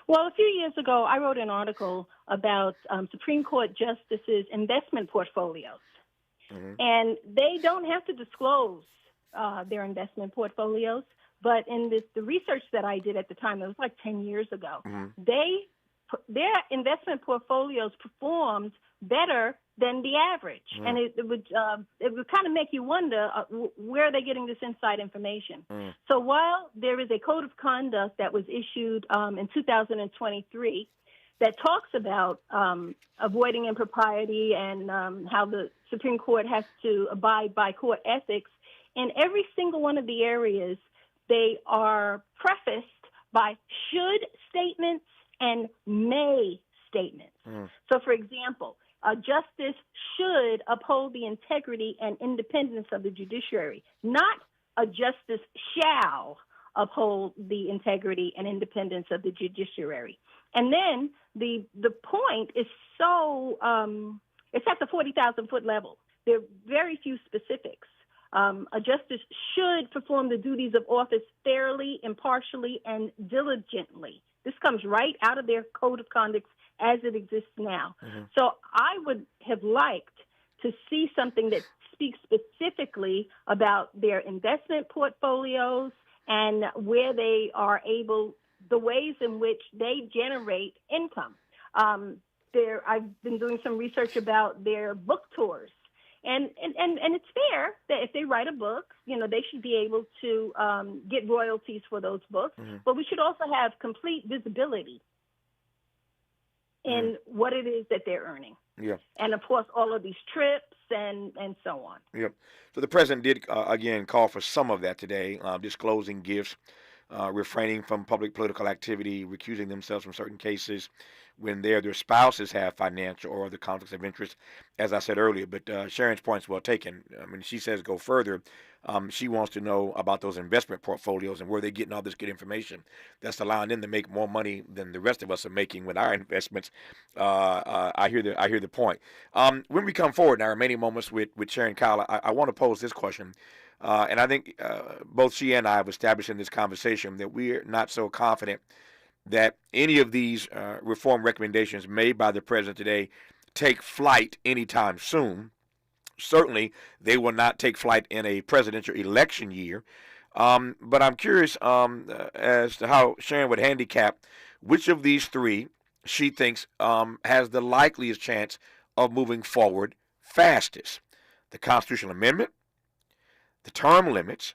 Well, a few years ago, I wrote an article about Supreme Court justices' investment portfolios. Mm-hmm. And they don't have to disclose their investment portfolios. But in the research that I did at the time, it was like 10 years ago, mm-hmm. Their investment portfolios performed better than the average. Mm. And it would kind of make you wonder, where are they getting this inside information? Mm. So while there is a code of conduct that was issued in 2023 that talks about avoiding impropriety and how the Supreme Court has to abide by court ethics, in every single one of the areas, they are prefaced by should statements and may statements. Mm. So, for example, a justice should uphold the integrity and independence of the judiciary, not a justice shall uphold the integrity and independence of the judiciary. And then the point is so it's at the 40,000-foot level. There are very few specifics. A justice should perform the duties of office fairly, impartially, and diligently. This comes right out of their code of conduct as it exists now. Mm-hmm. So I would have liked to see something that speaks specifically about their investment portfolios and where they are able, the ways in which they generate income. I've been doing some research about their book tours. And it's fair that if they write a book, they should be able to get royalties for those books. Mm-hmm. But we should also have complete visibility in what it is that they're earning. Yeah. And, of course, all of these trips and so on. Yep. So the president did, again, call for some of that today, disclosing gifts, refraining from public political activity, recusing themselves from certain cases when their spouses have financial or other conflicts of interest, as I said earlier. But Sharon's point's well taken. I mean, she says go further. She wants to know about those investment portfolios and where they're getting all this good information that's allowing them to make more money than the rest of us are making with our investments. I hear the point. When we come forward in our remaining moments with Sharon Kyle, I want to pose this question. And I think both she and I have established in this conversation that we're not so confident that any of these reform recommendations made by the president today take flight anytime soon. Certainly, they will not take flight in a presidential election year. But I'm curious as to how Sharon would handicap which of these three she thinks has the likeliest chance of moving forward fastest: the constitutional amendment, the term limits,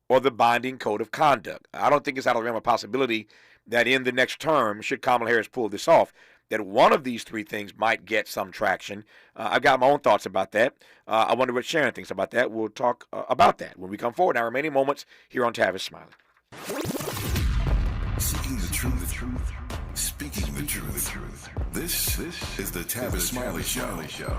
or the binding code of conduct. I don't think it's out of the realm of possibility that in the next term, should Kamala Harris pull this off, that one of these three things might get some traction. I've got my own thoughts about that. I wonder what Sharon thinks about that. We'll talk about that when we come forward in our remaining moments here on Tavis Smiley. Seeking the truth, speaking the truth. This is the Tavis Smiley Show.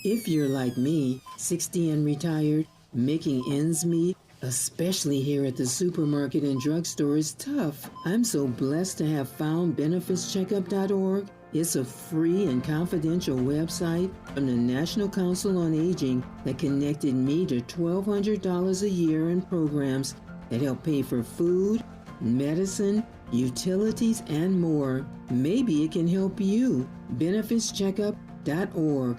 If you're like me, 60 and retired, making ends meet, especially here at the supermarket and drugstore, is tough. I'm so blessed to have found benefitscheckup.org. It's a free and confidential website from the National Council on Aging that connected me to $1,200 a year in programs that help pay for food, medicine, utilities, and more. Maybe it can help you. benefitscheckup.org.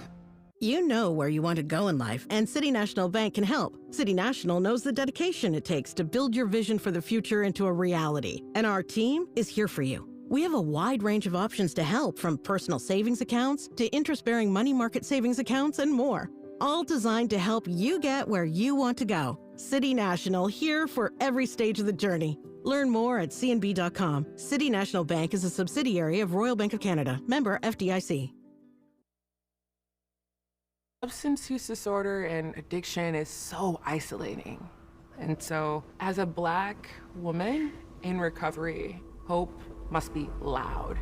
You know where you want to go in life, and City National Bank can help. City National knows the dedication it takes to build your vision for the future into a reality, and our team is here for you. We have a wide range of options to help, from personal savings accounts to interest-bearing money market savings accounts and more, all designed to help you get where you want to go. City National, here for every stage of the journey. Learn more at cnb.com. City National Bank is a subsidiary of Royal Bank of Canada, member FDIC. Substance use disorder and addiction is so isolating. And so, as a Black woman in recovery, hope must be loud.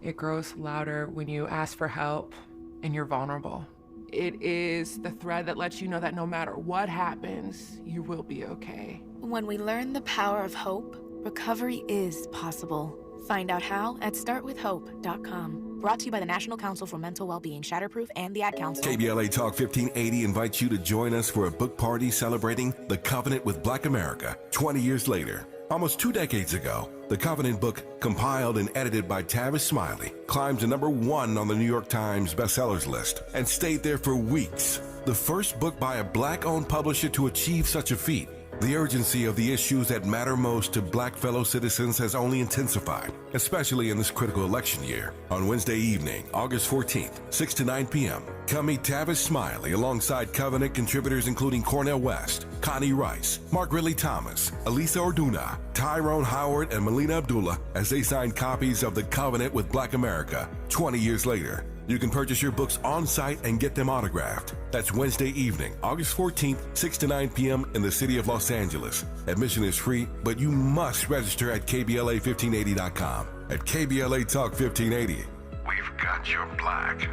It grows louder when you ask for help and you're vulnerable. It is the thread that lets you know that no matter what happens, you will be okay. When we learn the power of hope, recovery is possible. Find out how at startwithhope.com. Brought to you by the National Council for Mental Wellbeing, Shatterproof, and the Ad Council. KBLA Talk 1580 invites you to join us for a book party celebrating The Covenant with Black America 20 years later. Almost 2 decades ago, the Covenant book, compiled and edited by Tavis Smiley, climbed to #1 on the New York Times bestsellers list and stayed there for weeks. The first book by a Black-owned publisher to achieve such a feat. The urgency of the issues that matter most to Black fellow citizens has only intensified, especially in this critical election year. On Wednesday evening, August 14th, 6 to 9 p.m., come meet Tavis Smiley alongside Covenant contributors including Cornel West, Connie Rice, Mark Ridley Thomas, Elisa Orduna, Tyrone Howard, and Melina Abdullah as they sign copies of The Covenant with Black America 20 years later. You can purchase your books on site and get them autographed. That's Wednesday evening, August 14th, 6 to 9 p.m. in the city of Los Angeles. Admission is free, but you must register at KBLA1580.com. At KBLA Talk 1580, we've got your Black.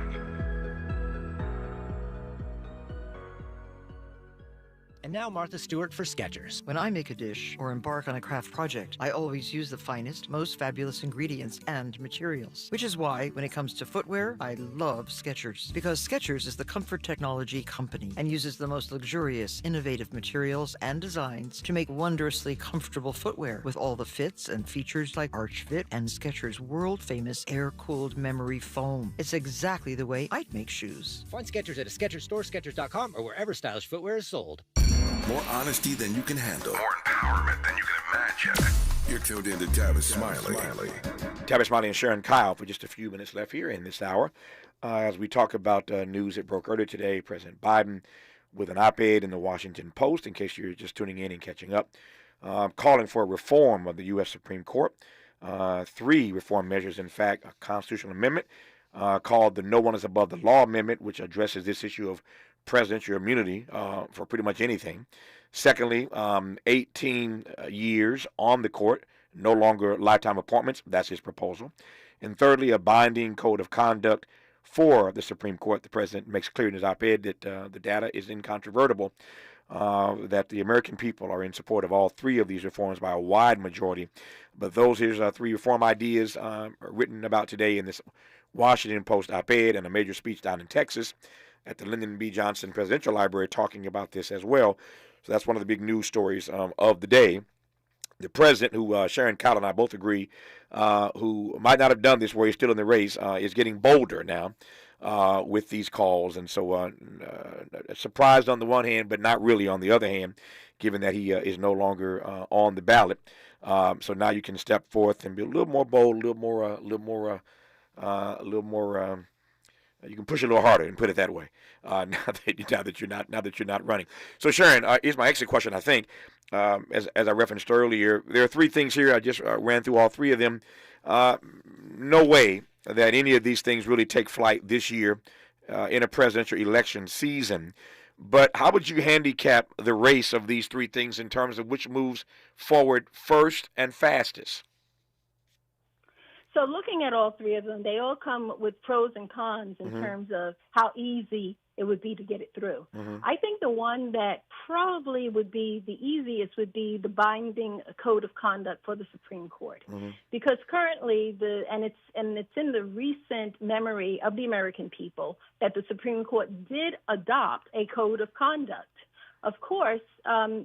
And now Martha Stewart for Skechers. When I make a dish or embark on a craft project, I always use the finest, most fabulous ingredients and materials. Which is why, when it comes to footwear, I love Skechers. Because Skechers is the comfort technology company and uses the most luxurious, innovative materials and designs to make wondrously comfortable footwear with all the fits and features like Arch Fit and Skechers' world-famous air-cooled memory foam. It's exactly the way I'd make shoes. Find Skechers at a Skechers store, Skechers.com, or wherever stylish footwear is sold. More honesty than you can handle. More empowerment than you can imagine. You're tuned in to Tavis Smiley. Tavis Smiley and Sharon Kyle for just a few minutes left here in this hour. As we talk about news that broke earlier today, President Biden with an op-ed in the Washington Post, in case you're just tuning in and catching up, calling for a reform of the U.S. Supreme Court. 3 reform measures, in fact, a constitutional amendment called the No One is Above the Law Amendment, which addresses this issue of presidential immunity for pretty much anything. Secondly, 18 years on the court, no longer lifetime appointments. That's his proposal. And thirdly, a binding code of conduct for the Supreme Court. The president makes clear in his op-ed that the data is incontrovertible, that the American people are in support of all 3 of these reforms by a wide majority. But here's 3 reform ideas written about today in this Washington Post op-ed and a major speech down in Texas at the Lyndon B. Johnson Presidential Library talking about this as well. So that's one of the big news stories of the day. The president, who Sharon Kyle and I both agree, who might not have done this where he's still in the race, is getting bolder now with these calls. And so surprised on the one hand, but not really on the other hand, given that he is no longer on the ballot. So now you can step forth and be a little more bold, a little more. You can push a little harder and put it that way. Now that you're not running. So Sharon, here's my exit question. I think, as I referenced earlier, there are 3 things here. I just ran through all 3 of them. No way that any of these things really take flight this year in a presidential election season. But how would you handicap the race of these 3 things in terms of which moves forward first and fastest? So looking at all three of them, they all come with pros and cons in terms of how easy it would be to get it through. I think the one that probably would be the easiest would be the binding code of conduct for the Supreme Court, because currently it's in the recent memory of the American people that the Supreme Court did adopt a code of conduct. Of course,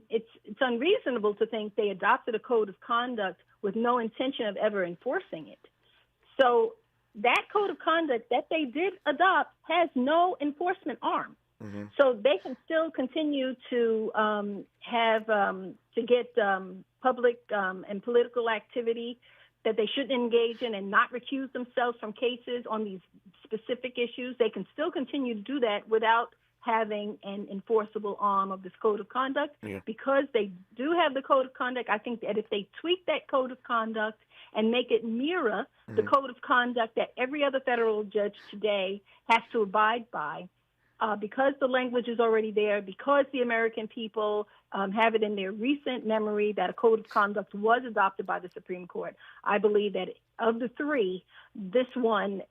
it's unreasonable to think they adopted a code of conduct with no intention of ever enforcing it. So that code of conduct that they did adopt has no enforcement arm. So they can still continue to get public and political activity that they shouldn't engage in and not recuse themselves from cases on these specific issues. They can still continue to do that without having an enforceable arm of this code of conduct. Because they do have the code of conduct, I think that if they tweak that code of conduct and make it mirror the code of conduct that every other federal judge today has to abide by, because the language is already there, because the American people have it in their recent memory that a code of conduct was adopted by the Supreme Court, I believe that of the three, this one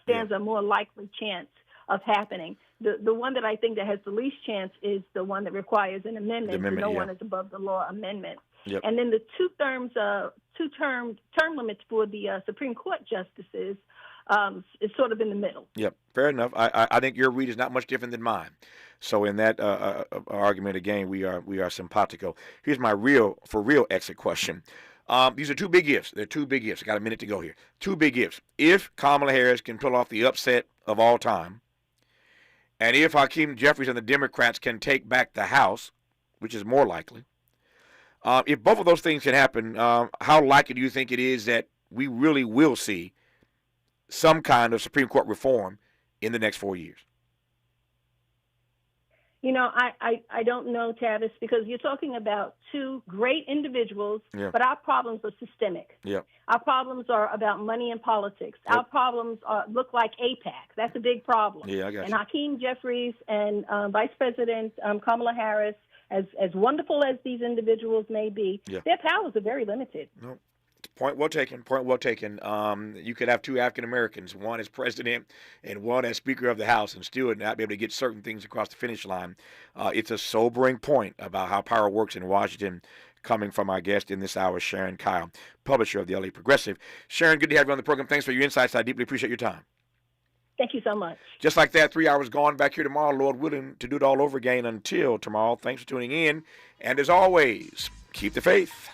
stands a more likely chance of happening. The one that I think that has the least chance is the one that requires an amendment. No one is above the law amendment. And then the two-term limits for the Supreme Court justices is sort of in the middle. Yep, fair enough. I think your read is not much different than mine. So in that argument, again, we are simpatico. Here's my real exit question. These are two big ifs. They're two big ifs. I got a minute to go here. Two big ifs. If Kamala Harris can pull off the upset of all time, and if Hakeem Jeffries and the Democrats can take back the House, which is more likely, if both of those things can happen, how likely do you think it is that we really will see some kind of Supreme Court reform in the next 4 years? You know, I don't know, Tavis, because you're talking about two great individuals, but our problems are systemic. Our problems are about money and politics. Our problems look like AIPAC. That's a big problem. I got and you. Hakeem Jeffries and Vice President Kamala Harris, as wonderful as these individuals may be, their powers are very limited. No. Point well taken. Point well taken. You could have two African Americans, one as president and one as Speaker of the House, and still not be able to get certain things across the finish line. It's a sobering point about how power works in Washington, coming from our guest in this hour, Sharon Kyle, publisher of the LA Progressive. Sharon, good to have you on the program. Thanks for your insights. I deeply appreciate your time. Thank you so much. Just like that, 3 hours gone. Back here tomorrow, Lord willing, to do it all over again. Until tomorrow, thanks for tuning in. And as always, keep the faith.